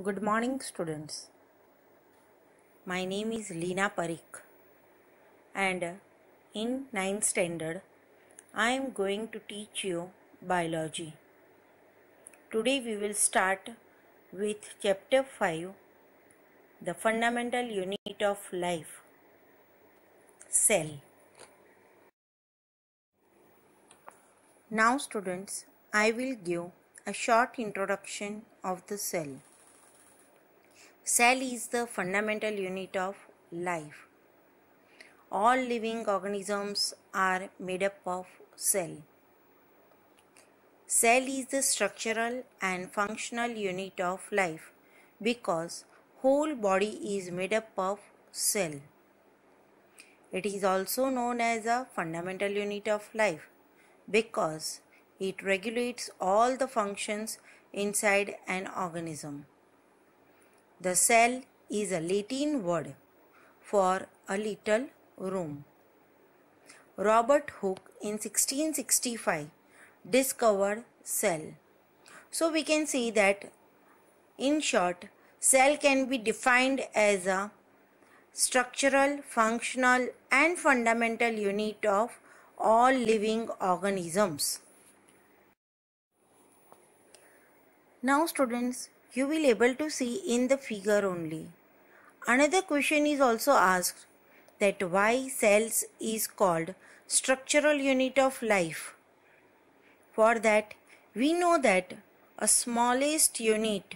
Good morning, students. My name is Leena Parikh, and in 9th standard, I am going to teach you biology. Today, we will start with chapter 5, the fundamental unit of life, cell. Now, students, I will give a short introduction of the cell. Cell is the fundamental unit of life. All living organisms are made up of cell. Cell is the structural and functional unit of life because whole body is made up of cell. It is also known as a fundamental unit of life because it regulates all the functions inside an organism. The cell is a Latin word for a little room. Robert Hooke in 1665 discovered cell. So we can see that in short, cell can be defined as a structural, functional and fundamental unit of all living organisms. Now students, you will able to see in the figure only. Another question is also asked that why cells is called structural unit of life. For that, we know that a smallest unit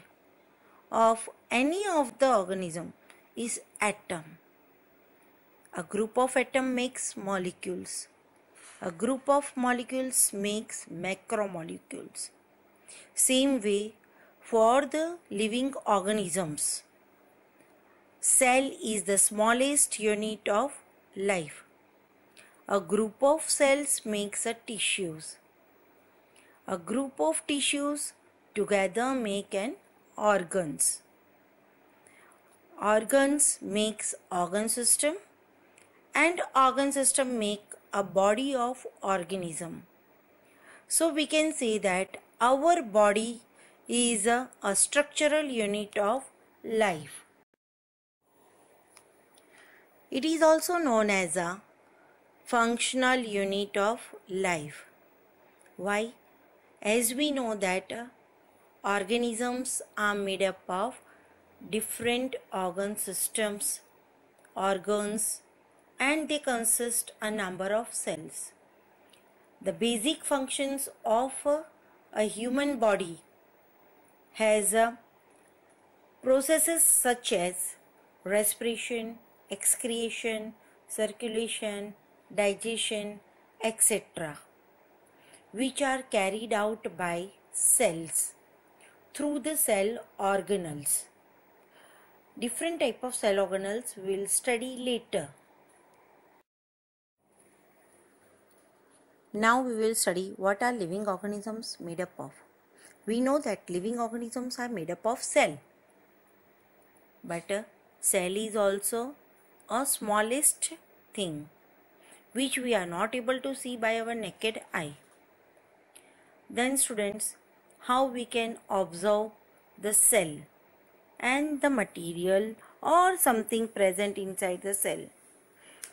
of any of the organism is atom. A group of atom makes molecules. A group of molecules makes macromolecules. Same way for the living organisms. Cell is the smallest unit of life. A group of cells makes a tissues. A group of tissues together make an organs. Organs makes organ system and organ system make a body of organism. So we can say that our body is a structural unit of life. It is also known as a functional unit of life. Why? As we know that organisms are made up of different organ systems, organs, and they consist a number of cells. The basic functions of a human body has processes such as respiration, excretion, circulation, digestion, etc., which are carried out by cells through the cell organelles. Different type of cell organelles we will study later. Now we will study what are living organisms made up of. We know that living organisms are made up of cell, but cell is also a smallest thing which we are not able to see by our naked eye. Then students, how we can observe the cell and the material or something present inside the cell.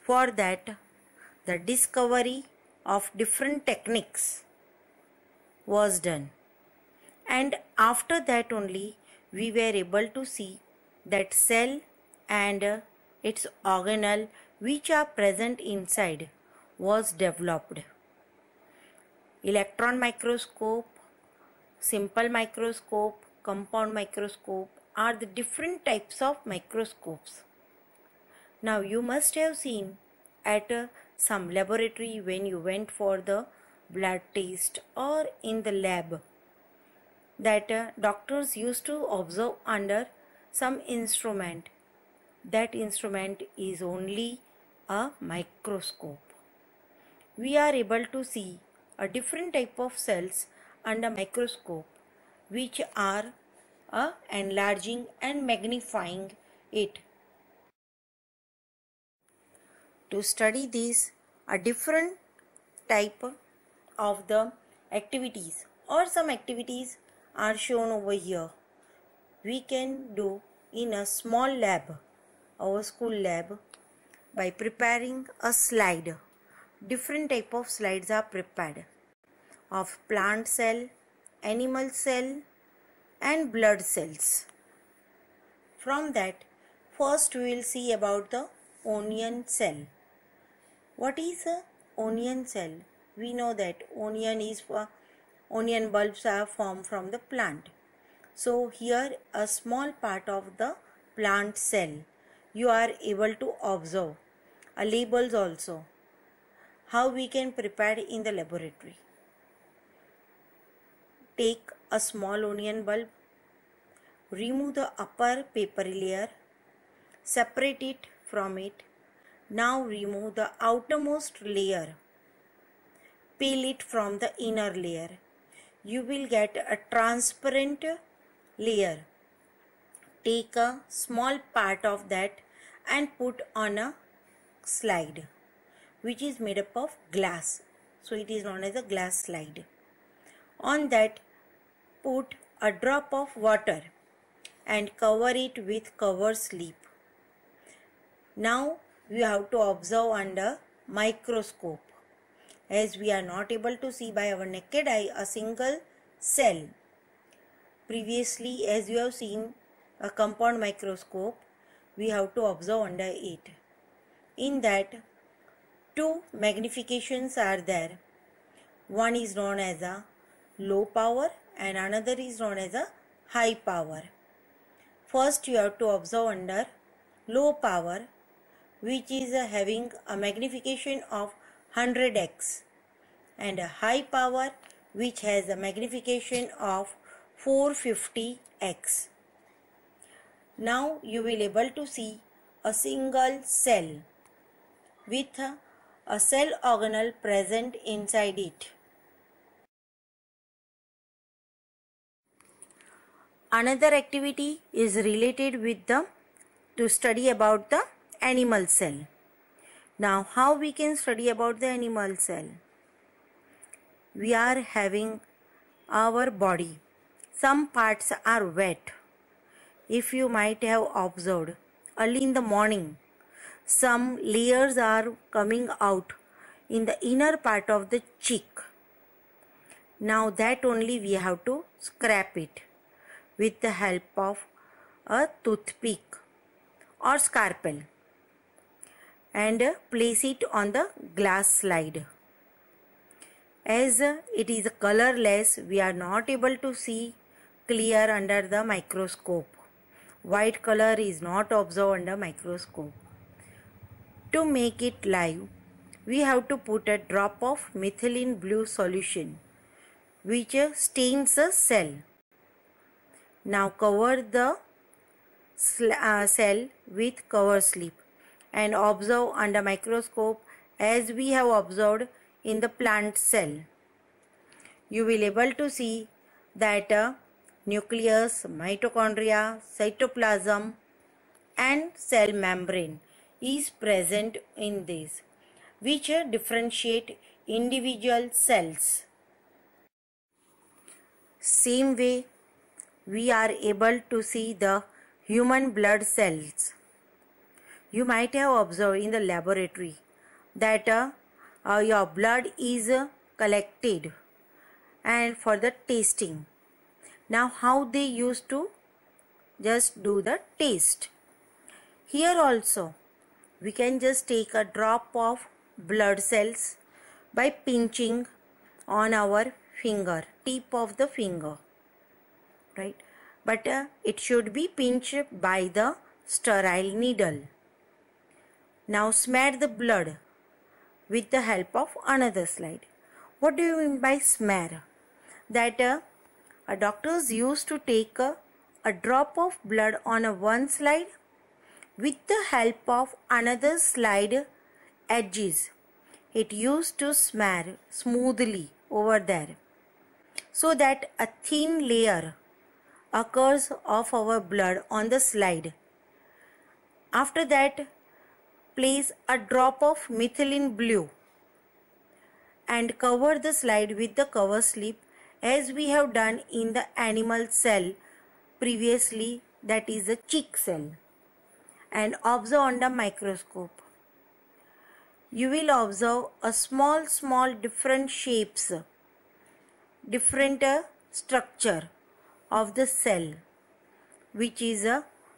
For that, the discovery of different techniques was done, and after that only we were able to see that cell and its organelle which are present inside was developed. Electron microscope, simple microscope, compound microscope are the different types of microscopes. Now you must have seen at some laboratory when you went for the blood test or in the lab that doctors used to observe under some instrument. That instrument is only a microscope. We are able to see a different type of cells under microscope which are enlarging and magnifying it. To study this, a different type of the activities or some activities are shown over here. we can do in a small lab, our school lab, by preparing a slide. Different type of slides are prepared of plant cell, animal cell and blood cells. From that, first we will see about the onion cell. What is a onion cell? We know that onion bulbs are formed from the plant. So here a small part of the plant cell you are able to observe. Labels also. How we can prepare in the laboratory. Take a small onion bulb, remove the upper papery layer, separate it from it. Now remove the outermost layer, peel it from the inner layer. You will get a transparent layer. Take a small part of that and put on a slide which is made up of glass. So it is known as a glass slide. On that, put a drop of water and cover it with cover slip. Now we have to observe under microscope, as we are not able to see by our naked eye a single cell. Previously, as you have seen a compound microscope, we have to observe under it. In that, two magnifications are there. One is known as a low power and another is known as a high power. First you have to observe under low power, which is having a magnification of 100x, and a high power which has a magnification of 450x. Now you will able to see a single cell with a cell organelle present inside it. Another activity is related with to study about the animal cell. Now how we can study about the animal cell? We are having our body. Some parts are wet. If you might have observed early in the morning, some layers are coming out in the inner part of the cheek. Now that only we have to scrape it with the help of a toothpick or scalpel and place it on the glass slide. As it is colorless, we are not able to see clear under the microscope. White color is not observed under microscope. To make it live, we have to put a drop of methylene blue solution which stains the cell. Now cover the cell with cover slip and observe under microscope as we have observed in the plant cell. You will able to see that nucleus, mitochondria, cytoplasm and cell membrane is present in this, which differentiate individual cells. Same way, we are able to see the human blood cells. You might have observed in the laboratory that your blood is collected and for the tasting. Now how they used to just do the taste. Here also we can just take a drop of blood cells by pinching on our finger, tip of the finger, right? But it should be pinched by the sterile needle. Now smear the blood with the help of another slide. What do you mean by smear? That doctors used to take a drop of blood on one slide with the help of another slide edges. It used to smear smoothly over there so that a thin layer occurs of our blood on the slide. After that, place a drop of methylene blue and cover the slide with the cover slip as we have done in the animal cell previously, that is a chick cell, and observe under microscope. You will observe a small different shapes, different structure of the cell, which is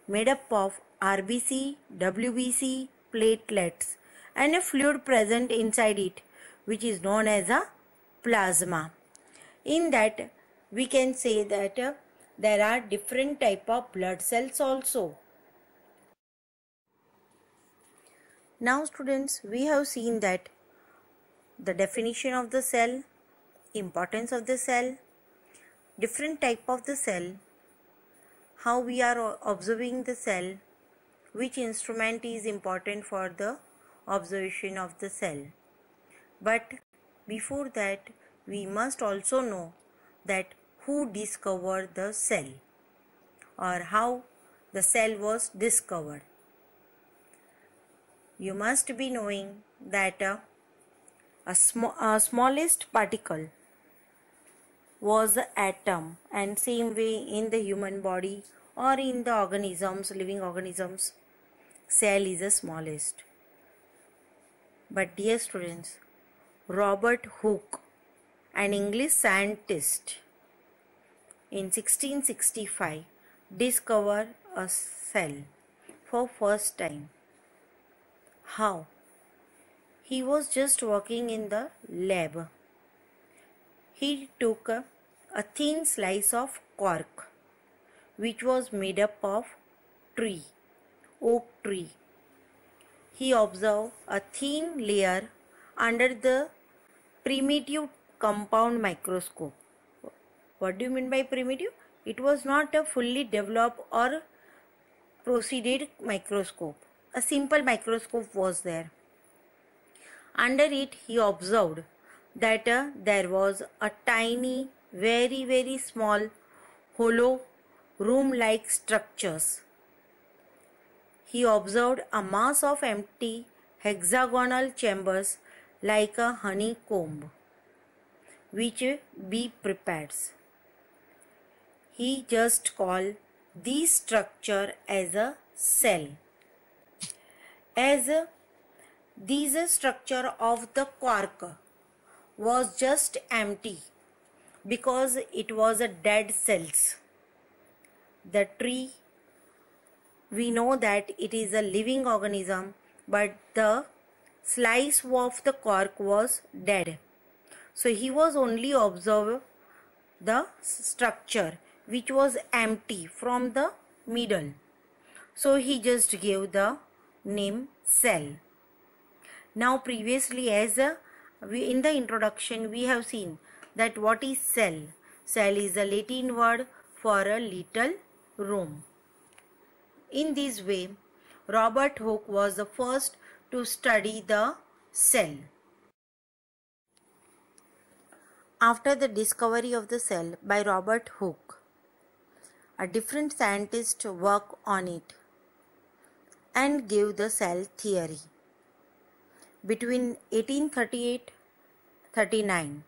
made up of RBC, WBC, platelets, and a fluid present inside it, which is known as a plasma. In that, we can say that there are different type of blood cells also. Now students, we have seen that the definition of the cell, importance of the cell, different type of the cell, how we are observing the cell, which instrument is important for the observation of the cell. But before that, we must also know that who discovered the cell or how the cell was discovered. You must be knowing that a smallest particle was the atom, and same way in the human body or in the organisms, living organisms, cell is the smallest. But dear students, Robert Hooke, an English scientist, in 1665 discovered a cell for first time. How? He was just working in the lab. He took a thin slice of cork, which was made up of tree, oak tree. He observed a thin layer under the primitive compound microscope. What do you mean by primitive? It was not a fully developed or proceeded microscope. A simple microscope was there. Under it, he observed that there was a tiny, very small, hollow, room-like structures. He observed a mass of empty hexagonal chambers like a honeycomb, which bee prepares. He just called this structure as a cell. As this structure of the cork was just empty because it was a dead cells. The tree, we know that it is a living organism, but the slice of the cork was dead. So he was only observing the structure which was empty from the middle. So he just gave the name cell. Now previously, as in the introduction we have seen that what is cell. Cell is a Latin word for a little room. In this way, Robert Hooke was the first to study the cell. After the discovery of the cell by Robert Hooke, a different scientist worked on it and gave the cell theory. Between 1838-39,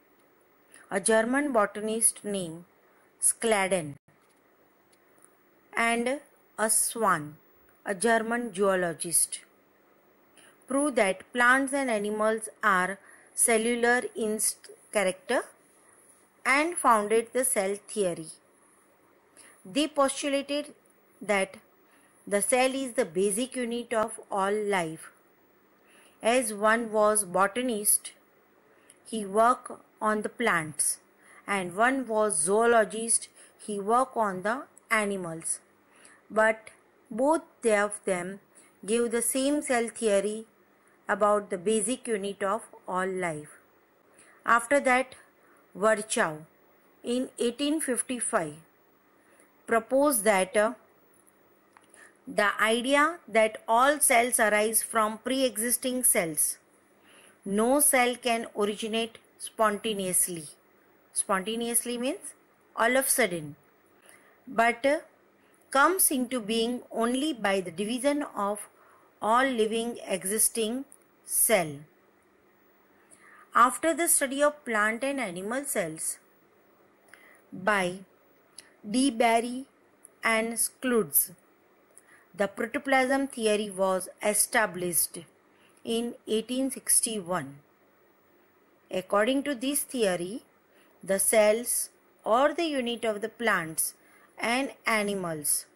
a German botanist named Schleiden and a Swan, a German zoologist, proved that plants and animals are cellular in character and founded the cell theory. They postulated that the cell is the basic unit of all life. As one was botanist, he worked on the plants, and one was zoologist, he worked on the animals. But both of them gave the same cell theory about the basic unit of all life. After that, Virchow in 1855 proposed that the idea that all cells arise from pre-existing cells. No cell can originate spontaneously. Spontaneously means all of a sudden, but comes into being only by the division of all living existing cell. After the study of plant and animal cells by D. Barry and Schultz. The protoplasm theory was established in 1861. According to this theory, the cells or the unit of the plants and animals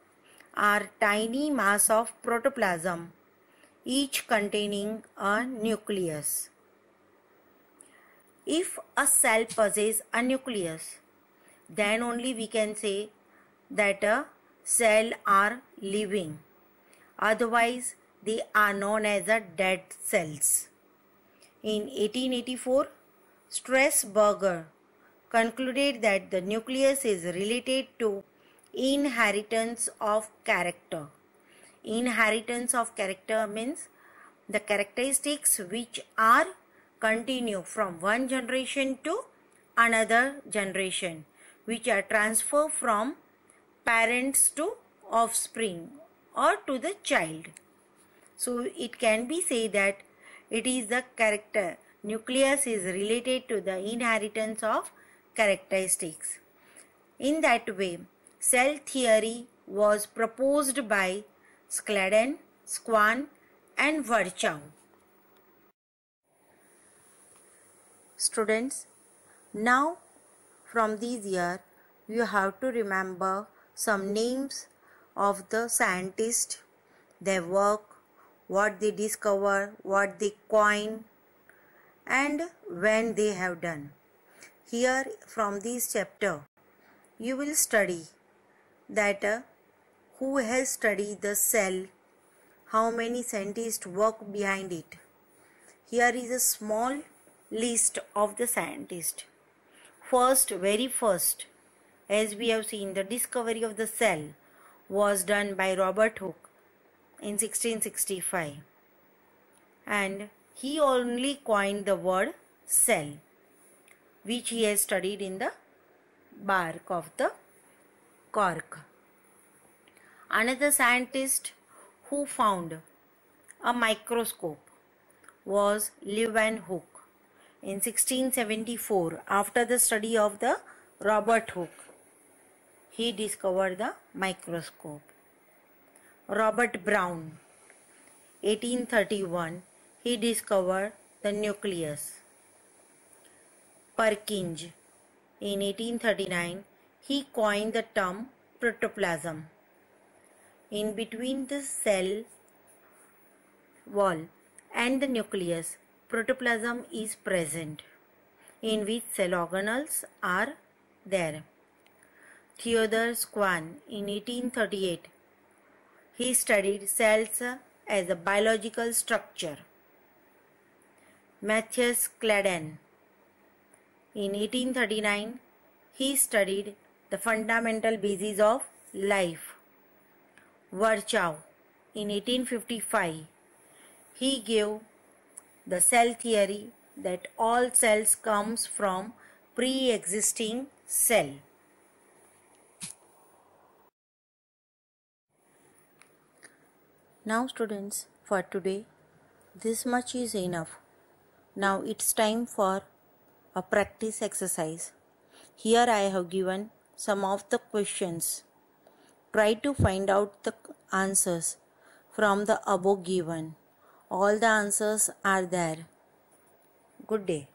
are tiny mass of protoplasm, each containing a nucleus. If a cell possesses a nucleus, then only we can say that a cell are living. Otherwise, they are known as a dead cells. In 1884, Strasburger concluded that the nucleus is related to inheritance of character. Inheritance of character means the characteristics which are continue from one generation to another generation, which are transferred from parents to offspring or to the child. So it can be said that it is the character. Nucleus is related to the inheritance of characteristics. In that way, cell theory was proposed by Schleiden, Schwann and Virchow. Students, now from this year you have to remember some names of the scientists, their work, what they discover, what they coin, and when they have done. Here from this chapter you will study that who has studied the cell, how many scientists work behind it. Here is a small list of the scientists. Very first, as we have seen, the discovery of the cell was done by Robert Hooke in 1665, and he only coined the word cell, which he has studied in the bark of the cork. Another scientist who found a microscope was Leeuwenhoek in 1674. After the study of the Robert Hooke, he discovered the microscope. Robert Brown, 1831, he discovered the nucleus. Purkinje, in 1839, he coined the term protoplasm. In between the cell wall and the nucleus, protoplasm is present, in which cell organelles are there. Theodor Schwann, in 1838, he studied cells as a biological structure. Matthias Schleiden, in 1839, he studied the fundamental basis of life. Virchow, in 1855, he gave the cell theory that all cells comes from pre-existing cell. Now students, for today this much is enough. Now it's time for a practice exercise. Here I have given some of the questions. Try to find out the answers from the above given. All the answers are there. Good day.